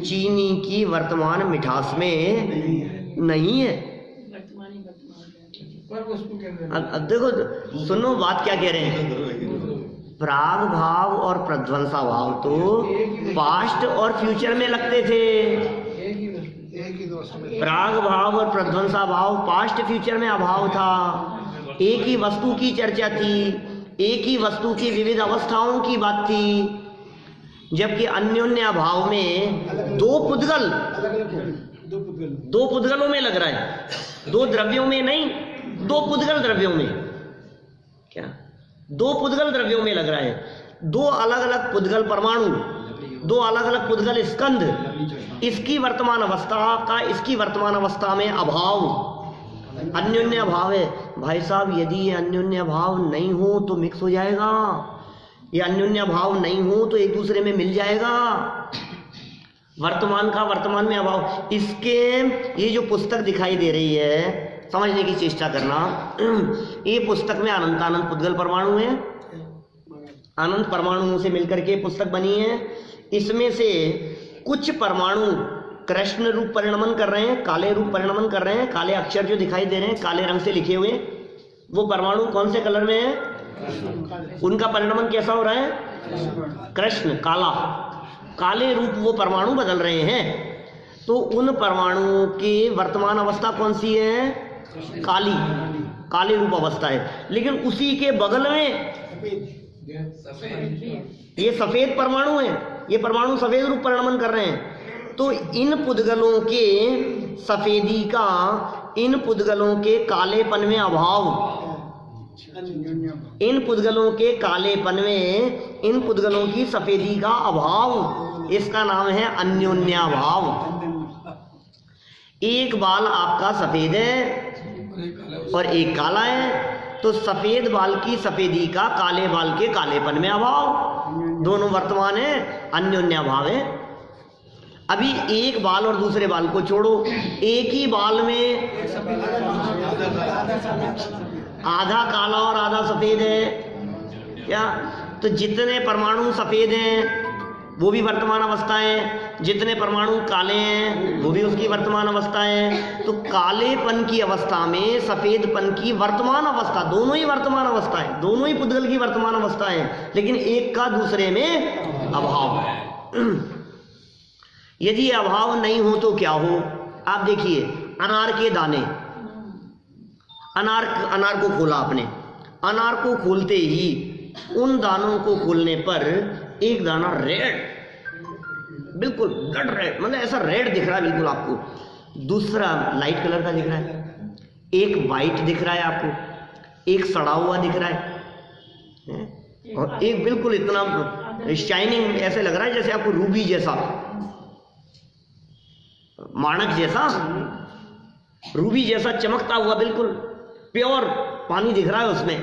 चीनी की वर्तमान मिठास में नहीं है। अब देखो, सुनो बात क्या कह रहे हैं। प्राग भाव और प्रध्वंसा भाव तो पास्ट और फ्यूचर में लगते थे। प्राग भाव और प्रध्वंसा भाव पास्ट फ्यूचर में अभाव था। एक ही वस्तु की चर्चा थी, एक ही वस्तु की विविध अवस्थाओं की बात थी। जबकि अन्योन्य भाव में दो पुद्गल, दो पुद्गलों में लग रहा है, दो द्रव्यों में नहीं, दो पुद्गल द्रव्यों में। क्या दो पुद्गल द्रव्यों में लग रहा है। दो अलग अलग पुद्गल परमाणु, दो अलग अलग पुद्गल स्कंध, इसकी वर्तमान अवस्था का इसकी वर्तमान अवस्था में अभाव अन्योन्य भाव है। भाई साहब, यदि ये अन्योन्य भाव नहीं हो तो मिक्स हो जाएगा, ये अन्योन्य भाव नहीं हो तो एक दूसरे में मिल जाएगा। वर्तमान का वर्तमान में अभाव। इसके ये जो पुस्तक दिखाई दे रही है, समझने की चेष्टा करना। ये पुस्तक में अनंतानंत पुद्गल परमाणु है, अनंत परमाणुओं से मिलकर के पुस्तक बनी है। इसमें से कुछ परमाणु कृष्ण रूप परिणमन कर रहे हैं, काले रूप परिणमन कर रहे हैं। काले अक्षर जो दिखाई दे रहे हैं, काले रंग से लिखे हुए, वो परमाणु कौन से कलर में है? उनका परिणमन कैसा हो रहा है? कृष्ण, काला, काले रूप वो परमाणु बदल रहे हैं। तो उन परमाणुओं की वर्तमान अवस्था कौन सी है? काली, काले रूप अवस्था है। लेकिन उसी के बगल में ये सफेद परमाणु है, ये परमाणु सफेद रूप परिणमन कर रहे हैं। तो इन पुद्गलों के सफेदी का इन पुद्गलों के कालेपन में अभाव, इन पुद्गलों के कालेपन में इन पुद्गलों की सफेदी का अभाव, इसका नाम है अन्योन्या भाव। एक बाल आपका सफेद है और एक काला है, तो सफेद बाल की सफेदी का काले बाल के कालेपन में अभाव, दोनों वर्तमान है, अन्योन्या भाव है। अभी एक बाल और दूसरे बाल को छोड़ो, एक ही बाल में आधा काला और आधा सफेद है। क्या? तो जितने परमाणु सफेद हैं वो भी वर्तमान अवस्था है, जितने परमाणु काले हैं वो भी उसकी वर्तमान अवस्था है। तो कालेपन की अवस्था में सफेदपन की वर्तमान अवस्था, दोनों ही वर्तमान अवस्था है, दोनों ही पुद्गल की वर्तमान अवस्था है, लेकिन एक का दूसरे में अभाव है। यदि अभाव नहीं हो तो क्या हो? आप देखिए, अनार के दाने, अनार को खोला आपने, अनार को खोलते ही उन दानों को खोलने पर एक दाना रेड, बिल्कुल ब्लड रेड, मतलब ऐसा रेड दिख रहा है बिल्कुल आपको। दूसरा लाइट कलर का दिख रहा है, एक वाइट दिख रहा है आपको, एक सड़ा हुआ दिख रहा है, और एक बिल्कुल इतना शाइनिंग, ऐसे लग रहा है जैसे आपको रूबी जैसा। माणक जैसा, रूबी जैसा चमकता हुआ, बिल्कुल प्योर पानी दिख रहा है उसमें,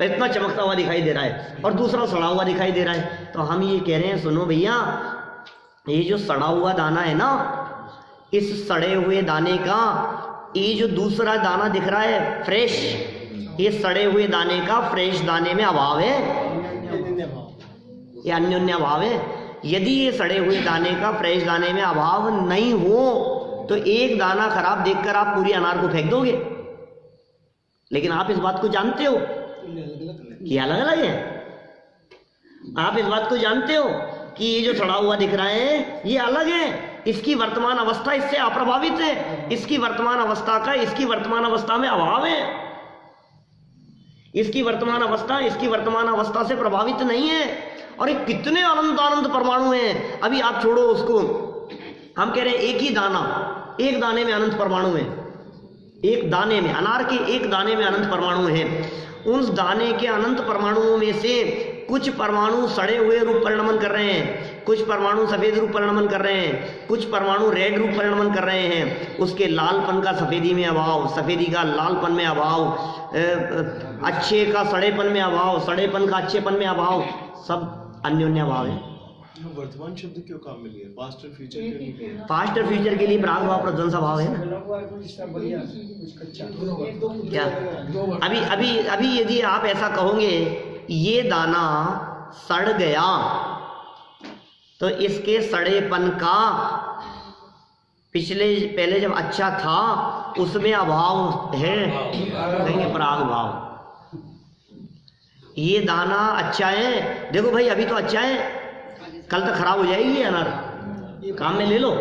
इतना चमकता हुआ दिखाई दे रहा है, और दूसरा सड़ा हुआ दिखाई दे रहा है। तो हम ये कह रहे हैं, सुनो भैया, ये जो सड़ा हुआ दाना है ना, इस सड़े हुए दाने का ये जो दूसरा दाना दिख रहा है फ्रेश, ये सड़े हुए दाने का फ्रेश दाने में अभाव है, ये अन्योन्य अभाव है। यदि ये सड़े हुए दाने का फ्रेश दाने में अभाव नहीं हो तो एक दाना खराब देखकर आप पूरी अनार को फेंक दोगे, लेकिन आप इस बात को जानते हो कि अलग अलग है। आप इस बात को जानते हो कि ये जो सड़ा हुआ दिख रहा है ये अलग है, इसकी वर्तमान अवस्था इससे अप्रभावित है, इसकी वर्तमान अवस्था का इसकी वर्तमान अवस्था में अभाव है, इसकी वर्तमान अवस्था से प्रभावित नहीं है। और ये कितने अनंत अनंत परमाणु हैं। अभी आप छोड़ो उसको, हम कह रहे हैं एक ही दाना, एक दाने में अनंत परमाणु है, एक दाने में, अनार के एक दाने में अनंत परमाणु हैं। उस दाने के अनंत परमाणुओं में से कुछ परमाणु सड़े हुए रूप परिणमन कर रहे हैं, कुछ परमाणु सफेद रूप परिणमन कर रहे हैं, कुछ परमाणु रेड रूप परिणमन कर रहे हैं। उसके लालपन का सफेदी में अभाव, सफेदी का लालपन में अभाव, अच्छे का सड़ेपन में अभाव, सड़ेपन का अच्छेपन में अभाव, सब अन्योन्य अभाव है। वर्तमान शब्द क्यों काम में लिया? पास्ट और फ्यूचर क्यों नहीं लिया? पास्ट और फ्यूचर के लिए प्राग भाव प्रध्वंस भाव है ना। क्या अभी अभी अभी यदि आप ऐसा कहोगे ये दाना सड़ गया तो इसके सड़ेपन का पहले जब अच्छा था उसमें अभाव है, कहेंगे प्राग भाव। ये दाना अच्छा है, देखो भाई अभी तो अच्छा है, कल तक खराब हो जाएगी ये अनार, काम में ले लो।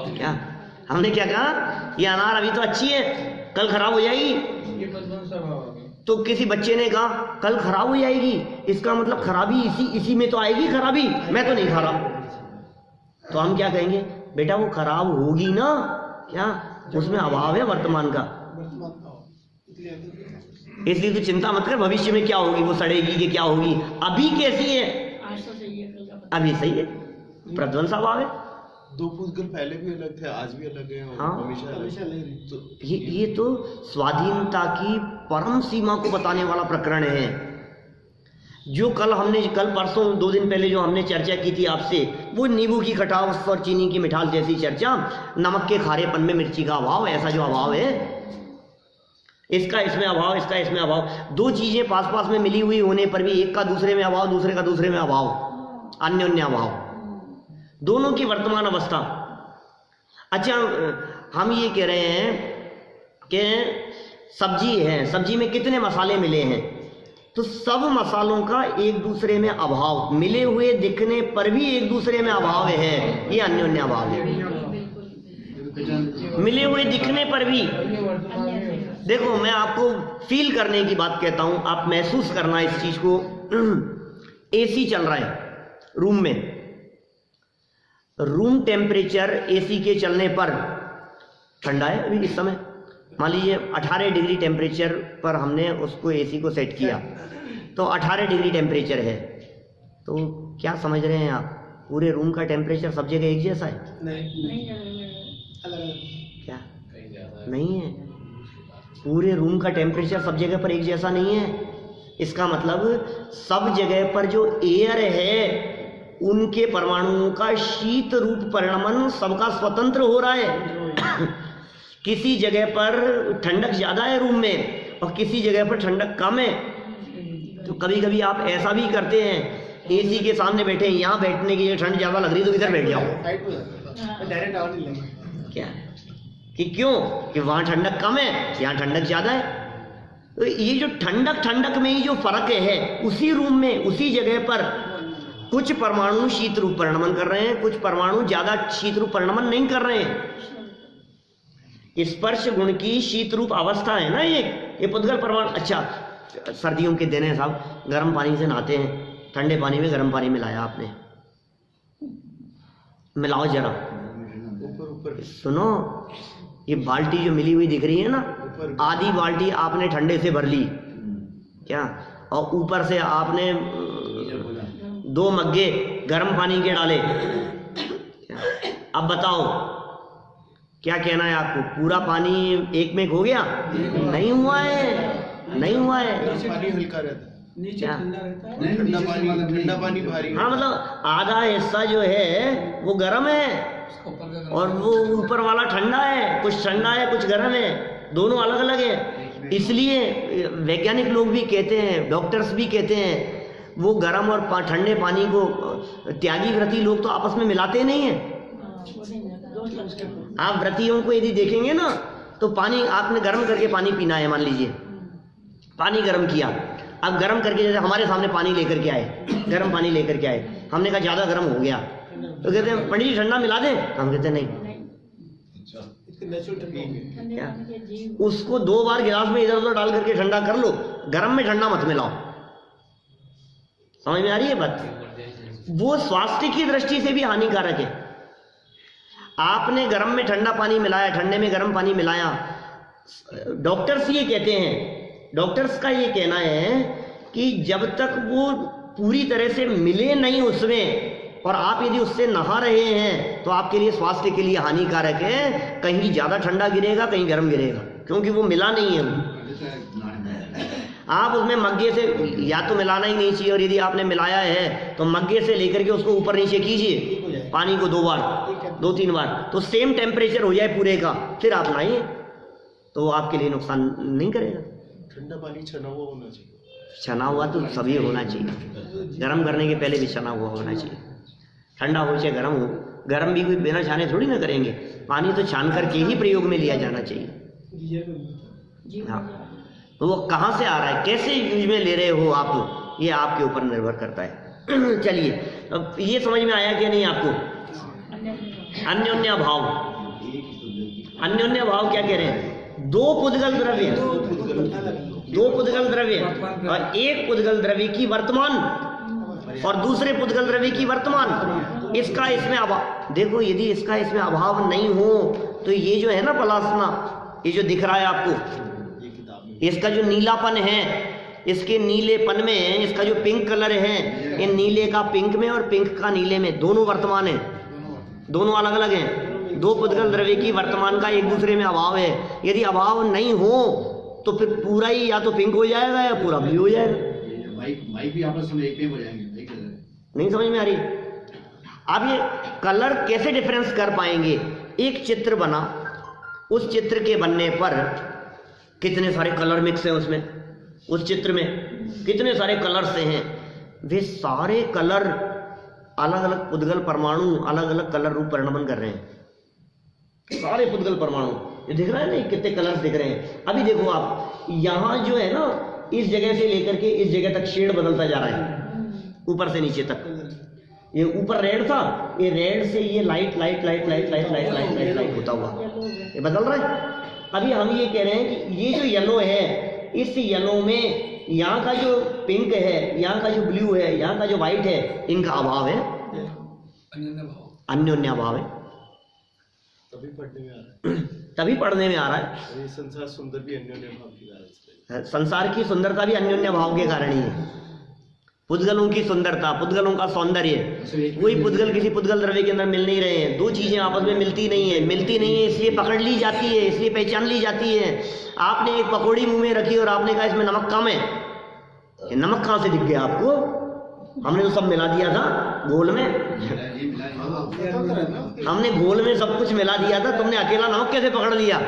क्या हमने क्या कहा, ये अनार अभी तो अच्छी है, कल खराब हो जाएगी। तो किसी बच्चे ने कहा कल खराब हो जाएगी, इसका मतलब खराबी इसी में तो आएगी खराबी, मैं तो नहीं खा रहा। तो हम क्या कहेंगे, बेटा वो खराब होगी ना, क्या उसमें अभाव है वर्तमान का, इसलिए तो चिंता मत कर भविष्य में क्या होगी, वो सड़ेगी कि क्या होगी, अभी कैसी है, अभी सही है, प्रध्वंस अभाव है। दो पूतगल पहले भी अलग थे, आज भी अलग है, हाँ, हमेशा अलग। तो ये तो स्वाधीनता की परम सीमा को बताने वाला प्रकरण है। जो कल परसों 2 दिन पहले जो हमने चर्चा की थी आपसे, वो नींबू की खटास और चीनी की मिठास जैसी चर्चा, नमक के खारेपन में मिर्ची का अभाव, ऐसा जो अभाव है, इसका इसमें अभाव, इसका इसमें अभाव, दो चीजें पास पास में मिली हुई होने पर भी एक का दूसरे में अभाव, दूसरे का दूसरे में अभाव, अन्योन्य अभाव, दोनों की वर्तमान अवस्था। अच्छा, हम ये कह रहे हैं कि सब्जी है, सब्जी में कितने मसाले मिले हैं, तो सब मसालों का एक दूसरे में अभाव, मिले हुए दिखने पर भी एक दूसरे में अभाव है, ये अन्योन्य अभाव है। मिले हुए दिखने पर भी, देखो मैं आपको फील करने की बात कहता हूं, आप महसूस करना इस चीज को। एसी चल रहा है रूम में, रूम टेम्परेचर एसी के चलने पर ठंडा है अभी इस समय, मान लीजिए 18 डिग्री टेम्परेचर पर हमने उसको एसी को सेट किया, तो 18 डिग्री टेम्परेचर है, तो क्या समझ रहे हैं आप, पूरे रूम का टेम्परेचर सब जगह एक जैसा है? नहीं, क्या नहीं है, पूरे रूम का टेम्परेचर सब जगह पर एक जैसा नहीं है। इसका मतलब सब जगह पर जो एयर है उनके परमाणुओं का शीत रूप परिणमन सबका स्वतंत्र हो रहा है। किसी जगह पर ठंडक ज्यादा है रूम में और किसी जगह पर ठंडक कम है, तो कभी कभी आप ऐसा भी करते हैं, एसी के सामने बैठे हैं, यहाँ बैठने की ठंड ज्यादा लग रही तो इधर बैठ जाओ, क्या कि क्यों, कि वहां ठंडक कम है, यहाँ ठंडक ज्यादा है। तो ये जो ठंडक में ही जो फर्क है, उसी रूम में उसी जगह पर कुछ परमाणु शीत रूप परिणमन कर रहे हैं, कुछ परमाणु ज्यादा शीत रूप परिणमन नहीं कर रहे हैं। स्पर्श गुण की शीत रूप अवस्था है ना ये पुद्गल परमाणु। अच्छा, सर्दियों के दिन है साहब, गर्म पानी से नहाते हैं, ठंडे पानी में गर्म पानी मिलाया आपने, मिलाओ जरा, सुनो, ये बाल्टी जो मिली हुई दिख रही है ना, आधी बाल्टी आपने ठंडे से भर ली, क्या, और ऊपर से आपने 2 मग्गे गर्म पानी के डाले, अब बताओ क्या कहना है आपको, पूरा पानी एक में हो गया? नहीं हुआ है, नहीं हुआ है। पानी हल्का रहता है, नीचे क्या? ठंडा रहता है। नहीं, नीचे ठंडा पानी भारी। हाँ मतलब आधा हिस्सा जो है वो गर्म है उसका ऊपर का और वो ऊपर वाला ठंडा है, कुछ ठंडा है कुछ गर्म है, दोनों अलग अलग है। इसलिए वैज्ञानिक लोग भी कहते हैं, डॉक्टर्स भी कहते हैं, वो गर्म और ठंडे पानी को त्यागी व्रती लोग तो आपस में मिलाते नहीं हैं। आप व्रतियों को यदि देखेंगे ना तो पानी आपने गर्म करके पानी पीना है, मान लीजिए पानी गर्म किया, अब गर्म करके जैसे हमारे सामने पानी लेकर के आए, गर्म पानी लेकर के आए, हमने कहा ज़्यादा गर्म हो गया तो कहते हैं पंडित जी ठंडा मिला दें, हम कहते हैं नहीं। क्या उसको 2 बार गिलास में इधर उधर डाल करके ठंडा कर लो, गर्म में ठंडा मत मिलाओ। समझ में आ रही है बात? वो स्वास्थ्य की दृष्टि से भी हानिकारक है। आपने गर्म में ठंडा पानी मिलाया, ठंडे में गर्म पानी मिलाया, डॉक्टर्स ये कहते हैं, डॉक्टर्स का ये कहना है कि जब तक वो पूरी तरह से मिले नहीं उसमें और आप यदि उससे नहा रहे हैं तो आपके लिए स्वास्थ्य के लिए हानिकारक है। कहीं ज़्यादा ठंडा गिरेगा, कहीं गर्म गिरेगा, क्योंकि वो मिला नहीं है। आप उसमें मग्गे से या तो मिलाना ही नहीं चाहिए, और यदि आपने मिलाया है तो मग्गे से लेकर के उसको ऊपर नीचे कीजिए पानी को 2 बार 2-3 बार, तो सेम टेम्परेचर हो जाए पूरे का, फिर आप नहाइए, तो वो आपके लिए नुकसान नहीं करेगा। ठंडा पानी छना हुआ होना चाहिए। छना हुआ तो सभी होना चाहिए, गर्म करने के पहले भी छना हुआ होना चाहिए। ठंडा हो चाहे गर्म हो, गर्म भी कोई बिना छाने थोड़ी ना करेंगे, पानी तो छान करके ही प्रयोग में लिया जाना चाहिए। हाँ, तो वो कहाँ से आ रहा है, कैसे यूज में ले रहे हो आप, ये आपके ऊपर निर्भर करता है। चलिए, अब ये समझ में आया क्या नहीं आपको? अन्योन्या भाव, अन्योन्या भाव क्या कह रहे हैं? 2 पुद्गल द्रव्य, 2 पुद्गल द्रव्य और एक पुद्गल द्रव्य की वर्तमान और दूसरे पुद्गल द्रव्य की वर्तमान, इसका इसमें अभाव। देखो, यदि इसका इसमें अभाव नहीं हो तो ये जो है ना पलासना, ये जो दिख रहा है आपको, इसका जो नीलापन है, इसके नीलेपन में इसका जो पिंक कलर है, इन नीले का पिंक में और पिंक का नीले में दोनों वर्तमान है, दोनों अलग अलग हैं। 2 पुद्गल द्रव्य की वर्तमान का एक दूसरे में अभाव है। यदि अभाव नहीं हो तो फिर पूरा ही या तो पिंक हो जाएगा या पूरा ब्लू हो जाएगा। माइक भी आपस में एक पे हो जाएंगे। नहीं समझ में आ रही? आप ये कलर कैसे डिफरेंस कर पाएंगे? एक चित्र बना, उस चित्र के बनने पर कितने सारे कलर मिक्स हैं उसमें, उस चित्र में कितने सारे कलर्स हैं, वे सारे कलर अलग अलग पुद्गल परमाणु अलग अलग कलर रूप परिणमन कर रहे हैं। सारे पुद्गल परमाणु ये दिख रहा है ना, कितने कलर्स दिख रहे हैं। अभी देखो आप, यहाँ जो है ना, इस जगह से लेकर के इस जगह तक शेड बदलता जा रहा है, ऊपर से नीचे तक। ये ऊपर रेड था, ये रेड से ये light light light light light light light light light होता हुआ ये बदल रहा है। अभी हम ये कह रहे हैं कि ये जो येलो है, इस येलो में यहाँ का जो पिंक है, यहाँ का जो ब्लू है, यहाँ का जो व्हाइट है, इनका अभाव है, अन्योन्या भाव है। तभी पढ़ने में आ रहा है, तभी पढ़ने में आ रहा है। ये संसार सुंदर भी अन्योन्य भाव की कारण है। संसार की सुंदरता भी अन्योन्य भाव के कारण ही है। पुद्गलों की सुंदरता, पुद्गलों का सौंदर्य, कोई पुद्गल किसी पुद्गल द्रव्य के अंदर मिल नहीं रहे हैं। 2 चीजें आपस में मिलती नहीं है, मिलती नहीं है इसलिए पकड़ ली जाती है, इसलिए पहचान ली जाती है। आपने एक पकौड़ी मुंह में रखी और आपने कहा इसमें नमक कम है, ये नमक कहाँ से दिख गया आपको? हमने तो सब मिला दिया था घोल में, हमने घोल में सब कुछ मिला दिया था, तुमने अकेला नमक कैसे पकड़ लिया?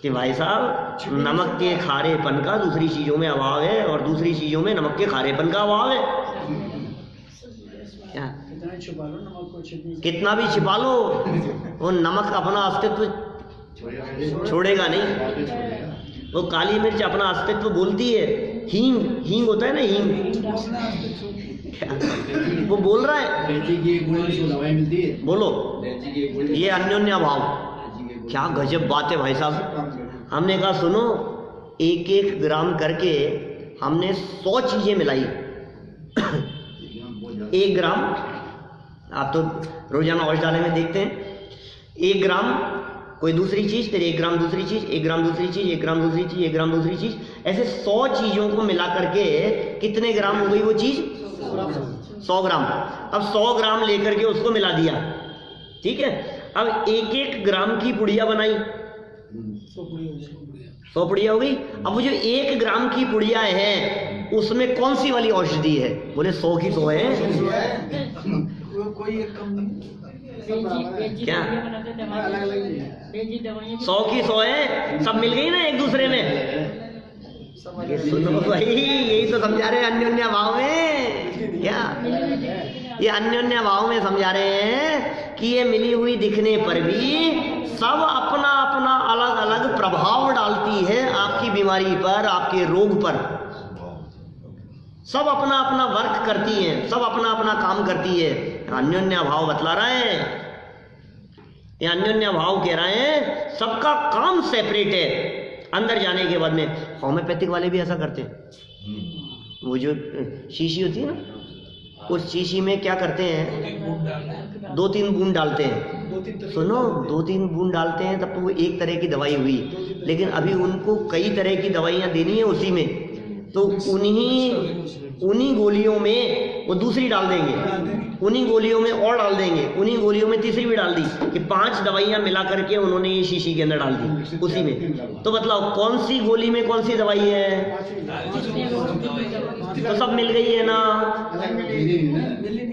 कि भाई साहब, नमक के खारेपन का दूसरी चीजों में अभाव है और दूसरी चीजों में नमक के खारेपन का अभाव है। क्या कितना भी छिपा लो, वो नमक अपना अस्तित्व छोड़ेगा नहीं। वो काली मिर्च अपना अस्तित्व बोलती है। हींग, हींग होता है ना, हींग, वो बोल रहा है, बोलो, ये अन्योन्या भाव। क्या गजब बात है भाई साहब। हमने कहा सुनो, 1-1 ग्राम करके हमने 100 चीजें मिलाई। 1 ग्राम, आप तो रोजाना औषधालय में देखते हैं, 1 ग्राम कोई दूसरी चीज, फिर 1 ग्राम दूसरी चीज, 1 ग्राम दूसरी चीज, 1 ग्राम दूसरी चीज, 1 ग्राम दूसरी चीज, ऐसे 100 चीजों को मिला करके कितने ग्राम हो गई वो चीज? 100 ग्राम। अब 100 ग्राम लेकर के उसको मिला दिया, ठीक है। अब 1-1 ग्राम की पुड़िया बनाई, 100 पुड़िया हो गई। अब वो जो 1 ग्राम की पुड़िया है उसमें कौन सी वाली औषधि है? बोले 100 की 100 है। कोई एक कम नहीं, क्या अलग अलग 100 की 100 है, सब मिल गई ना एक दूसरे में। ये सुनो भाई, यही तो समझा रहे हैं अन्योन्या भाव में। क्या ये अन्योन्या भाव में समझा रहे हैं कि ये मिली हुई दिखने पर भी सब अपना अपना अलग अलग प्रभाव डालती है आपकी बीमारी पर, आपके रोग पर। सब अपना अपना वर्क करती है, सब अपना अपना काम करती है। अन्योन्या भाव बतला रहा है, ये अन्योन्या भाव कह रहे हैं सबका काम सेपरेट है। अंदर जाने के बाद में होम्योपैथिक वाले भी ऐसा करते हैं। वो जो शीशी होती है ना, उस शीशी में क्या करते हैं, 2-3 बूंद डालते हैं। सुनो, 2-3 बूंद डालते हैं तब तो वो एक तरह की दवाई हुई, लेकिन अभी उनको कई तरह की दवाइयाँ देनी है उसी में, तो उन्हीं गोलियों में वो दूसरी डाल देंगे, उन्हीं गोलियों में और डाल देंगे, उन्हीं गोलियों में तीसरी भी डाल दी, कि 5 दवाइयाँ मिला करके उन्होंने ये शीशी के अंदर डाल दी उसी में। तो बतलाओ कौन सी गोली में कौन सी दवाई है? तो सब मिल गई है ना।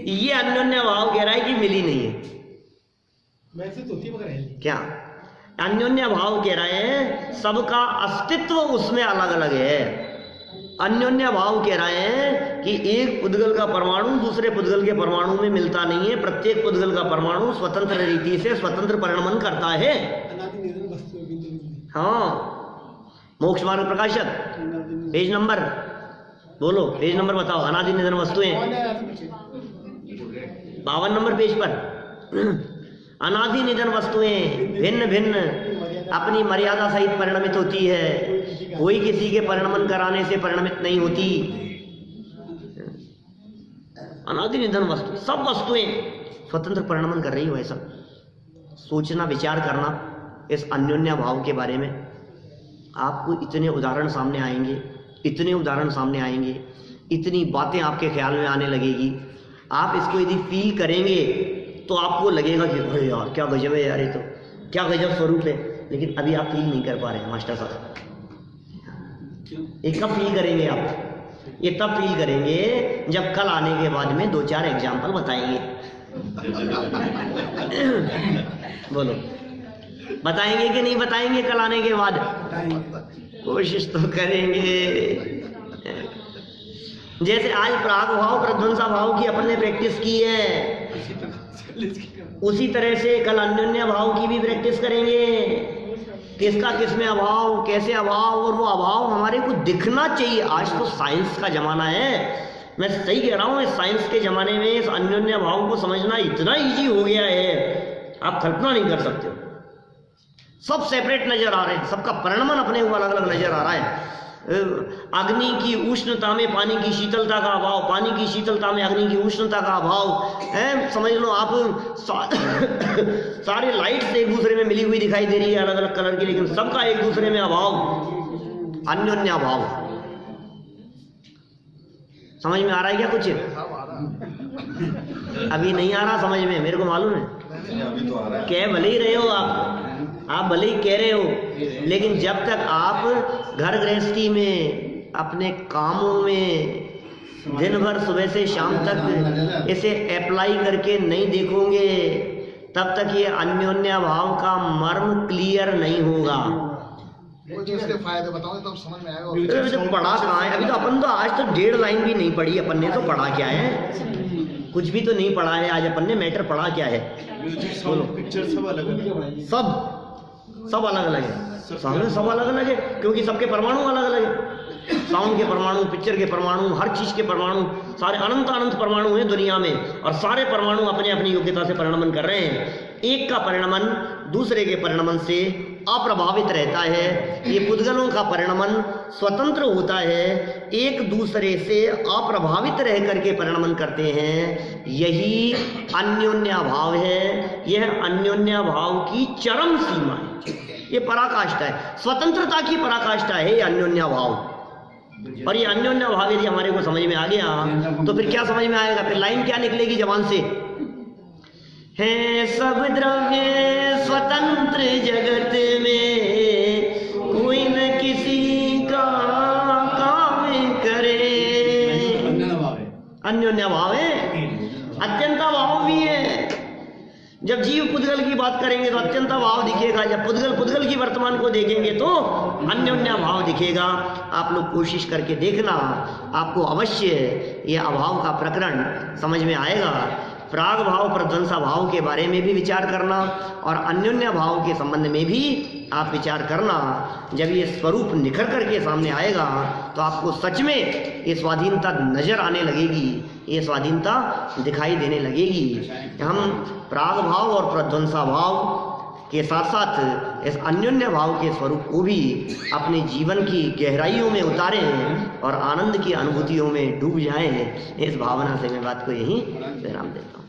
ये अन्योन्या भाव कह रहा है कि मिली नहीं है। क्या अन्योन्या भाव कह रहे हैं सबका अस्तित्व उसमें अलग अलग है। अन्योन्या भाव कह रहे हैं कि एक पुद्गल का परमाणु दूसरे पुद्गल के परमाणु में मिलता नहीं है। प्रत्येक पुद्गल का परमाणु स्वतंत्र रीति से स्वतंत्र परिणमन करता है। हाँ, मोक्ष मार्ग प्रकाशक पेज नंबर बोलो, पेज नंबर बताओ। अनादि निधन वस्तुएं 52 नंबर पेज पर। अनादि निधन वस्तुएं भिन्न भिन्न अपनी मर्यादा सहित परिणमित होती है, कोई किसी के परिणमन कराने से परिणमित नहीं होती। अनादि निधन वस्तु, सब वस्तुएं स्वतंत्र परिणमन कर रही हो। ऐसा सोचना, विचार करना इस अन्योन्या भाव के बारे में। आपको इतने उदाहरण सामने आएंगे, इतने उदाहरण सामने आएंगे, इतनी बातें आपके ख्याल में आने लगेगी। आप इसको यदि फील करेंगे तो आपको लगेगा कि अरे यार क्या गजब है यार, ये तो क्या गजब स्वरूप है। लेकिन अभी आप फील नहीं कर पा रहे हैं मास्टर साहब। ये कब फील करेंगे आप? ये तब फील करेंगे जब कल आने के बाद में 2-4 एग्जाम्पल बताएंगे। बोलो, बताएंगे कि नहीं बताएंगे कल आने के बाद? कोशिश तो करेंगे। जैसे आज प्राग भाव प्रध्वंसा भाव की अपन ने प्रैक्टिस की है, उसी तरह से कल अन्योन्या भाव की भी प्रैक्टिस करेंगे। किसका किस में अभाव, कैसे अभाव, और वो अभाव हमारे को दिखना चाहिए। आज तो साइंस का जमाना है, मैं सही कह रहा हूँ। इस साइंस के जमाने में इस अन्योन्या भाव को समझना इतना इजी हो गया है, आप कल्पना नहीं कर सकते हो। सब सेपरेट नजर आ रहे हैं, सबका परिणमन अपने को अलग अलग नजर आ रहा है। अग्नि की उष्णता में पानी की शीतलता का अभाव, पानी की शीतलता में अग्नि की उष्णता का अभाव है। समझ लो आप सारे लाइट्स एक दूसरे में मिली हुई दिखाई दे रही है अलग अलग कलर की, लेकिन सबका एक दूसरे में अभाव, अन्योन्या भाव। समझ में आ रहा है क्या कुछ? अभी नहीं आ रहा समझ में, मेरे को मालूम है। कह भले ही रहे हो आप भले ही कह रहे हो, लेकिन जब तक आप घर गृहस्थी में अपने कामों में दिन भर सुबह से शाम तक इसे अप्लाई करके नहीं देखोगे, तब तक ये अन्योन्या भाव का मर्म क्लियर नहीं होगा। इसके फायदे बताओ तब समझ में आएगा। अभी तो पढ़ा कहाँ है? अभी तो अपन तो आज तो 1.5 लाइन भी नहीं पढ़ी अपन ने, तो पढ़ा क्या है? कुछ भी तो नहीं पढ़ा है आज अपन ने। मैटर पढ़ा क्या है? बोलो। पिक्चर सब अलग अलग, सब अलग अलग है। साउंड सब अलग अलग है, क्योंकि सबके परमाणु अलग अलग है। साउंड के परमाणु, पिक्चर के परमाणु, हर चीज के परमाणु, सारे अनंत अनंत परमाणु हैं दुनिया में, और सारे परमाणु अपने अपनी योग्यता से परिणमन कर रहे हैं। एक का परिणमन दूसरे के परिणमन से अप्रभावित रहता है। ये पुद्गलों का परिणमन स्वतंत्र होता है, एक दूसरे से अप्रभावित रह करके परिणमन करते हैं। यही अन्योन्या भाव है। यह अन्योन्या भाव की चरम सीमा है, ये पराकाष्ठा है, स्वतंत्रता की पराकाष्ठा है ये अन्योन्या भाव। और ये अन्योन्या भाव यदि हमारे को समझ में आ गया तो फिर क्या समझ में आएगा? फिर लाइन क्या निकलेगी जबान से? है सब द्रव्य स्वतंत्र जगत में, कोई न किसी का काम करे। अन्योन्य भाव है, अत्यंता भाव भी है। जब जीव पुद्गल की बात करेंगे तो अत्यंता भाव दिखेगा, जब पुद्गल की वर्तमान को देखेंगे तो अन्योन्य भाव दिखेगा। आप लोग कोशिश करके देखना, आपको अवश्य ये अभाव का प्रकरण समझ में आएगा। प्राग भाव प्रध्वंसा भाव के बारे में भी विचार करना और अन्योन्य भाव के संबंध में भी आप विचार करना। जब ये स्वरूप निखर करके सामने आएगा तो आपको सच में ये स्वाधीनता नजर आने लगेगी, ये स्वाधीनता दिखाई देने लगेगी। हम प्राग भाव और प्रध्वंसा भाव के साथ साथ इस अन्योन्य भाव के स्वरूप को भी अपने जीवन की गहराइयों में उतारें और आनंद की अनुभूतियों में डूब जाएं। इस भावना से मैं बात को यहीं विराम देता हूँ।